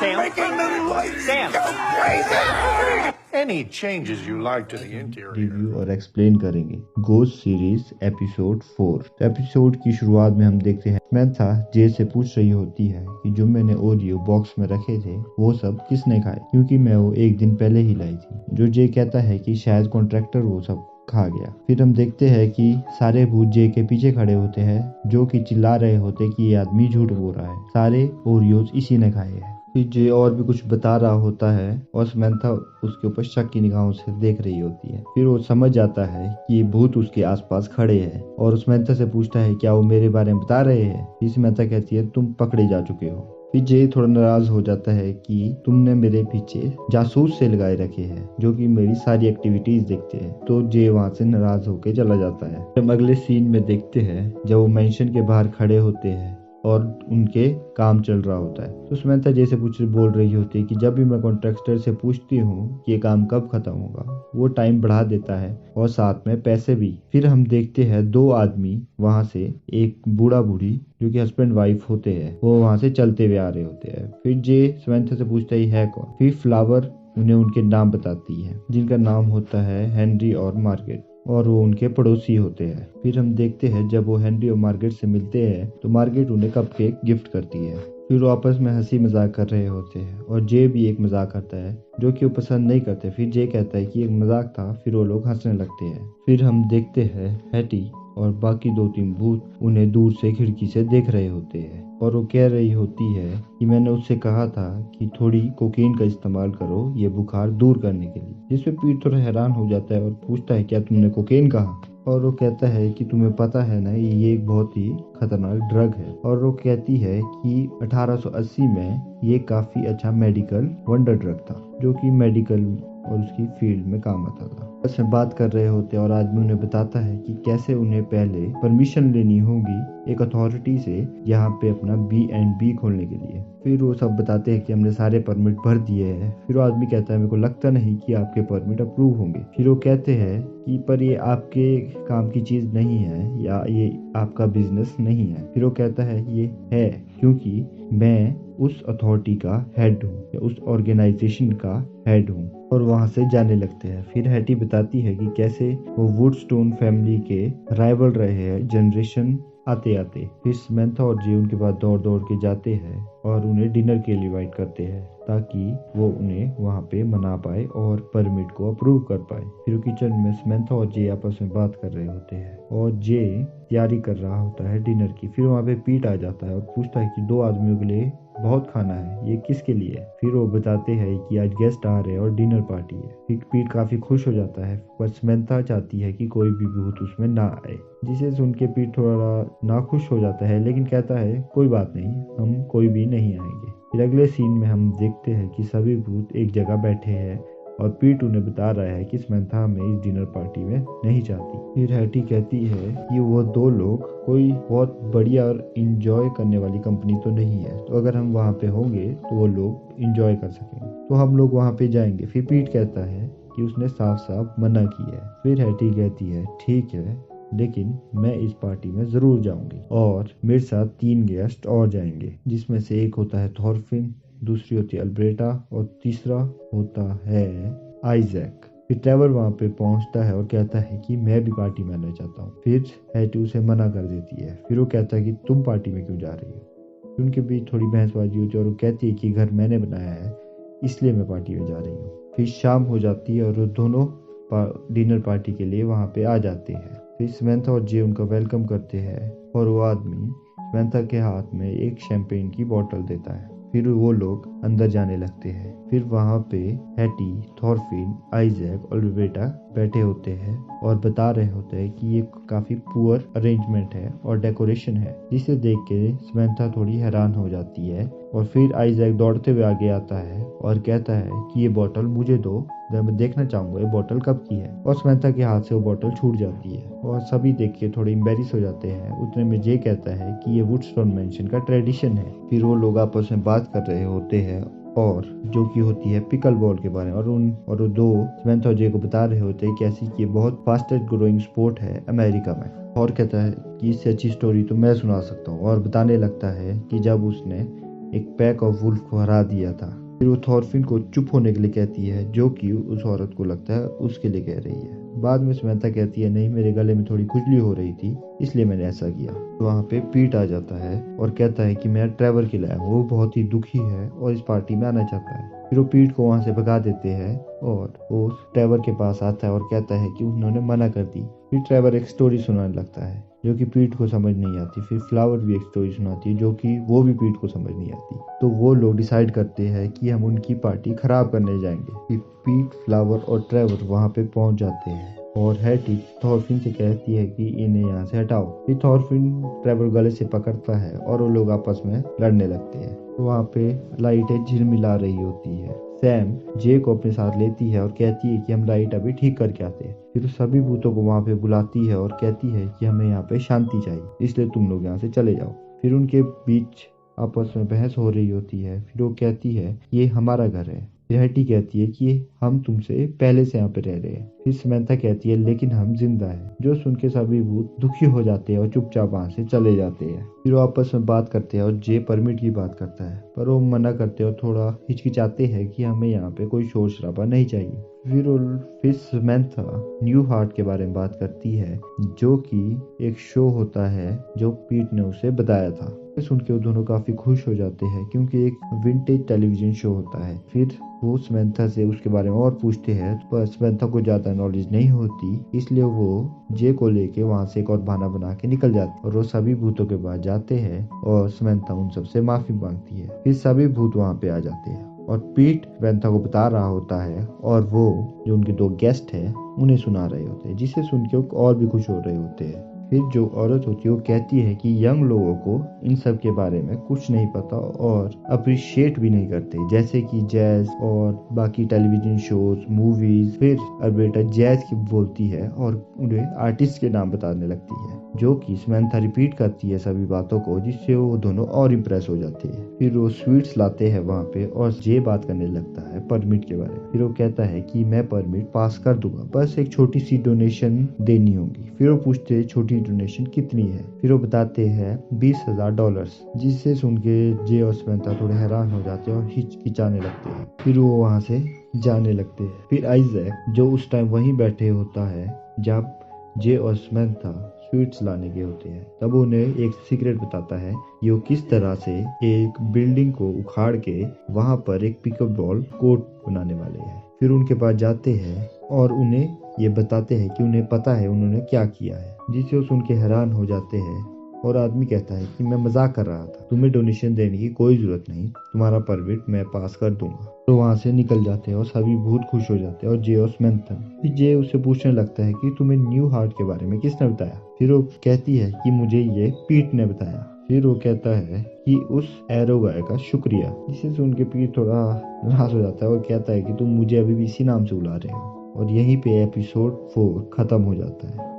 Sam? making the lights Sam. go crazy. Any changes you like to the interior? Review और explain करेंगे ghost series episode 4। Episode की शुरुआत में हम देखते हैं समंथा जे से पूछ रही होती है कि जो मैंने ओरियो बॉक्स में रखे थे वो सब किसने खाए, क्योंकि मैं वो एक दिन पहले ही लाई थी। जो जे कहता है कि शायद कॉन्ट्रैक्टर वो सब खा गया। फिर हम देखते हैं कि सारे भूत जे के पीछे खड़े होते हैं, जो कि चिल्ला रहे होते कि ये आदमी झूठ बोल रहा है, सारे ओरियोज इसी ने खाए हैं। फिर जे और भी कुछ बता रहा होता है और समंथा उसके ऊपर शक की निगाहों से देख रही होती है। फिर वो समझ जाता है कि ये भूत उसके आसपास खड़े हैं और समंथा से पूछता है क्या वो मेरे बारे में बता रहे हैं। फिर समंथा कहती है तुम पकड़े जा चुके हो। फिर जे थोड़ा नाराज हो जाता है कि तुमने मेरे पीछे जासूस से लगाए रखे हैं जो कि मेरी सारी एक्टिविटीज देखते हैं। तो जे वहां से नाराज होकर चला जाता है। हम अगले सीन में देखते हैं जब वो मेंशन के बाहर खड़े होते हैं और उनके काम चल रहा होता है। तो समंथा जैसे बोल रही होती है कि जब भी मैं कॉन्ट्रैक्टर से पूछती हूँ कि ये काम कब खत्म होगा, वो टाइम बढ़ा देता है और साथ में पैसे भी। फिर हम देखते हैं दो आदमी वहां से, एक बूढ़ा बूढ़ी जो कि हस्बैंड वाइफ होते हैं, वो वहां से चलते हुए आ रहे होते हैं। फिर जे समंथा से पूछता है कौन। फिर फ्लावर उन्हें उनके नाम बताती है जिनका नाम होता है हेनरी और मार्गरेट, और वो उनके पड़ोसी होते हैं। फिर हम देखते हैं जब वो हेनरी और मार्गरेट से मिलते हैं तो मार्गरेट उन्हें कपकेक गिफ्ट करती है। फिर वो आपस में हंसी मजाक कर रहे होते हैं और जे भी एक मजाक करता है जो कि वो पसंद नहीं करते। फिर जे कहता है कि एक मजाक था, फिर वो लोग हंसने लगते हैं। फिर हम देखते हैं हैटी और बाकी 2-3 भूत उन्हें दूर से खिड़की से देख रहे होते हैं और वो कह रही होती है कि मैंने उससे कहा था कि थोड़ी कोकीन का इस्तेमाल करो ये बुखार दूर करने के लिए। जिसपे पीट थोड़ा हैरान हो जाता है और पूछता है क्या तुमने कोकीन कहा, और वो कहता है कि तुम्हें पता है ना ये एक बहुत ही खतरनाक ड्रग है। और वो कहती है कि 1880 में ये काफी अच्छा मेडिकल वंडर ड्रग था जो कि मेडिकल और उसकी फील्ड में काम आता था। बस में बात कर रहे होते और आदमी उन्हें बताता है कि कैसे उन्हें पहले परमिशन लेनी होगी एक अथॉरिटी से यहाँ पे अपना B&B खोलने के लिए। फिर वो सब बताते हैं कि हमने सारे परमिट भर दिए हैं। फिर वो आदमी कहता है मेरे को लगता नहीं कि आपके परमिट अप्रूव होंगे। फिर वो कहते हैं कि पर ये आपके काम की चीज नहीं है या ये आपका बिजनेस नहीं है। फिर वो कहता है ये है क्योंकि मैं उस अथॉरिटी का हेड हूँ या उस ऑर्गेनाइजेशन का हेड हूँ, और वहां से जाने लगते हैं। फिर हैटी बताती है कि कैसे वो वुडस्टोन फैमिली के राइवल रहे हैं जनरेशन आते आते। फिर समंथा और जे उनके बाद दौड़ दौड़ के जाते हैं और उन्हें डिनर के लिए इनवाइट करते हैं ताकि वो उन्हें वहां पे मना पाए और परमिट को अप्रूव कर पाए। फिर किचन में समंथा और जे आपस में बात कर रहे होते हैं और जे तैयारी कर रहा होता है डिनर की। फिर वहाँ पे पीट आ जाता है और पूछता है कि 2 आदमियों के लिए बहुत खाना है, ये किसके लिए है। फिर वो बताते हैं कि आज गेस्ट आ रहे हैं और डिनर पार्टी है। फिर पीट काफी खुश हो जाता है पर समंथा चाहती है कि कोई भी भूत उसमें ना आए, जिसे सुन के पीट थोड़ा नाखुश हो जाता है लेकिन कहता है कोई बात नहीं, हम कोई भी नहीं आएंगे। फिर अगले सीन में हम देखते हैं कि सभी भूत एक जगह बैठे हैं और पीट उन्हें बता रहा है कि समंथा हमें इस डिनर पार्टी में नहीं चाहती। फिर हैटी कहती है कि वो 2 लोग कोई बहुत बढ़िया और इंजॉय करने वाली कंपनी तो नहीं है, तो अगर हम वहाँ पे होंगे तो वो लोग इंजॉय कर सकेंगे, तो हम लोग वहाँ पे जाएंगे। फिर पीट कहता है कि उसने साफ साफ मना किया है। फिर हैटी कहती है ठीक है लेकिन मैं इस पार्टी में जरूर जाऊंगी और मेरे साथ 3 गेस्ट और जाएंगे, जिसमें से एक होता है थॉरफिन, दूसरी होती है अल्ब्रेटा और तीसरा होता है आइजैक। फिर ट्रेवर वहां पे पहुंचता है और कहता है कि मैं भी पार्टी में आना चाहता हूँ। फिर हैटी उसे मना कर देती है। फिर वो कहता है कि तुम पार्टी में क्यों जा रही हो। उनके बीच थोड़ी बहसबाजी होती है और वो कहती है कि घर मैंने बनाया है इसलिए मैं पार्टी में जा रही हूँ। फिर शाम हो जाती है और वो दोनों डिनर पार्टी के लिए वहां पे आ जाते हैं। फिर समंथा और जे उनका वेलकम करते हैं और वो आदमी समंथा के हाथ में एक शैंपेन की बोतल देता है। फिर वो लोग अंदर जाने लगते हैं। फिर वहां पे हैटी, थॉरफिन, आइजैक और अल्ब्रेटा बैठे होते हैं और बता रहे होते हैं कि ये काफी पुअर अरेंजमेंट है और डेकोरेशन है, जिसे देख के समंथा थोड़ी हैरान हो जाती है। और फिर आइजैक दौड़ते हुए आगे आता है और कहता है कि ये बोतल मुझे दो, मैं देखना चाहूंगा ये बोतल कब की है। और समंथा के हाथ से वो बोतल छूट जाती है और सभी देख के थोड़े एम्बेरस हो जाते हैं। उतने में जे कहता है कि ये वुडस्टोन मेंशन का ट्रेडिशन है। फिर वो लोग आपस में बात कर रहे होते हैं और जो कि होती है पिकल बॉल के बारे में, और वो 2 समंथा और जे को बता रहे होते हैं कैसी कि ये बहुत फास्टेस्ट ग्रोइंग स्पोर्ट है अमेरिका में। और कहता है कि इससे अच्छी स्टोरी तो मैं सुना सकता हूँ, और बताने लगता है कि जब उसने एक पैक ऑफ वुल्फ को हरा दिया था। फिर वो थॉरफिन को चुप होने के लिए कहती है, जो कि उस औरत को लगता है उसके लिए कह रही है। बाद में समंथा कहती है, नहीं, मेरे गले में थोड़ी खुजली हो रही थी इसलिए मैंने ऐसा किया। तो वहाँ पे पीट आ जाता है और कहता है कि मैं ट्रेवर के लाया हूँ। वो बहुत ही दुखी है और इस पार्टी में आना चाहता है। फिर वो पीट को वहाँ से भगा देते हैं और वो ट्रेवर के पास आता है और कहता है कि उन्होंने मना कर दी। फिर ट्रेवर एक स्टोरी सुनाने लगता है जो कि पीट को समझ नहीं आती। फिर फ्लावर भी एक स्टोरी सुनाती है जो कि वो भी पीट को समझ नहीं आती। तो वो लोग डिसाइड करते हैं कि हम उनकी पार्टी खराब करने जाएंगे। फिर पीट, फ्लावर और ट्रेवर वहाँ पे पहुँच जाते हैं और हैटी थॉरफिन से कहती है कि इन्हें यहाँ से हटाओ। फिर थॉरफिन ट्रेवर गले से पकड़ता है और वो लोग आपस में लड़ने लगते हैं। तो वहाँ पे लाइटें झिलमिला रही होती है। सैम जे को अपने साथ लेती है और कहती है कि हम लाइट अभी ठीक करके आते हैं। फिर सभी भूतों को वहाँ पे बुलाती है और कहती है कि हमें यहाँ पे शांति चाहिए, इसलिए तुम लोग यहाँ से चले जाओ। फिर उनके बीच आपस में बहस हो रही होती है। फिर वो कहती है ये हमारा घर है। फिर हैटी कहती है कि हम तुमसे पहले से यहाँ पे रह रहे हैं। फिर समंथा कहती है लेकिन हम जिंदा हैं। जो सुन के सभी भूत दुखी हो जाते हैं और चुपचाप वहाँ से चले जाते हैं। फिर वो आपस में बात करते हैं और जे परमिट की बात करता है, पर वो मना करते हैं और थोड़ा हिचकिचाते हैं कि हमें यहाँ पे कोई शोर शराबा नहीं चाहिए। फिर समंथा न्यू हार्ट के बारे में बात करती है जो कि एक शो होता है जो पीट ने उसे बताया था। सुन के वो दोनों काफी खुश हो जाते हैं क्योंकि एक विंटेज टेलीविजन शो होता है। फिर वो समंथा से उसके बारे में और पूछते हैं, पर समंथा को ज्यादा नॉलेज नहीं होती, इसलिए वो जे को लेके वहाँ से एक और बहाना बना के निकल जाती और वो सभी भूतों के पास जाते हैं और समंथा उन सबसे माफी मांगती है। फिर सभी भूत वहाँ पे आ जाते हैं और पीट समंथा को बता रहा होता है और वो जो उनके दो गेस्ट हैं उन्हें सुना रहे होते हैं, जिसे सुन के वो और भी खुश हो रहे होते हैं। फिर जो औरत होती है वो कहती है कि यंग लोगों को इन सब के बारे में कुछ नहीं पता और अप्रिशिएट भी नहीं करते, जैसे कि जैज और बाकी टेलीविजन शोज, मूवीज। फिर अल्बर्टा जैज की बोलती है और उन्हें आर्टिस्ट के नाम बताने लगती है, जो कि समंथा रिपीट करती है सभी बातों को, जिससे वो दोनों और इम्प्रेस हो जाते हैं। फिर वो स्वीट्स लाते हैं वहाँ पे और जे बात करने लगता है परमिट के बारे में। फिर वो कहता है कि मैं परमिट पास कर दूंगा, बस एक छोटी सी डोनेशन देनी होगी। फिर वो पूछते हैं छोटी डोनेशन कितनी है। फिर वो बताते हैं $20,000, जिससे सुन के जे और समंथा थोड़े हैरान हो जाते हैं और हिचकिचाने लगते हैं। फिर वो वहाँ से जाने लगते हैं। फिर आइजैक जो उस टाइम वहीं बैठे होता है जब जे और समंथा स्वीट्स लाने गए होते हैं, तब उन्हें एक सीक्रेट बताता है कि वो किस तरह से एक बिल्डिंग को उखाड़ के वहां पर एक पिकअप बॉल कोर्ट बनाने वाले हैं। फिर उनके पास जाते हैं और उन्हें ये बताते हैं कि उन्हें पता है उन्होंने क्या किया है, जिसे वो सुन के हैरान हो जाते हैं। और आदमी कहता है कि मैं मजाक कर रहा था, तुम्हें डोनेशन देने की कोई जरूरत नहीं, तुम्हारा परमिट मैं पास कर दूंगा। तो वहाँ से निकल जाते हैं और सभी बहुत खुश हो जाते हैं और जे और समंथा। जे उससे पूछने लगता है कि तुम्हें न्यू हार्ट के बारे में किसने बताया। फिर वो कहती है कि मुझे ये पीट ने बताया। फिर वो कहता है कि उस एरो गाय का शुक्रिया, जिसे सुन के पीट थोड़ा नाराज हो जाता है और कहता है कि तुम मुझे अभी भी इसी नाम से बुला रहे हो। और यहीं पे एपिसोड 4 खत्म हो जाता है।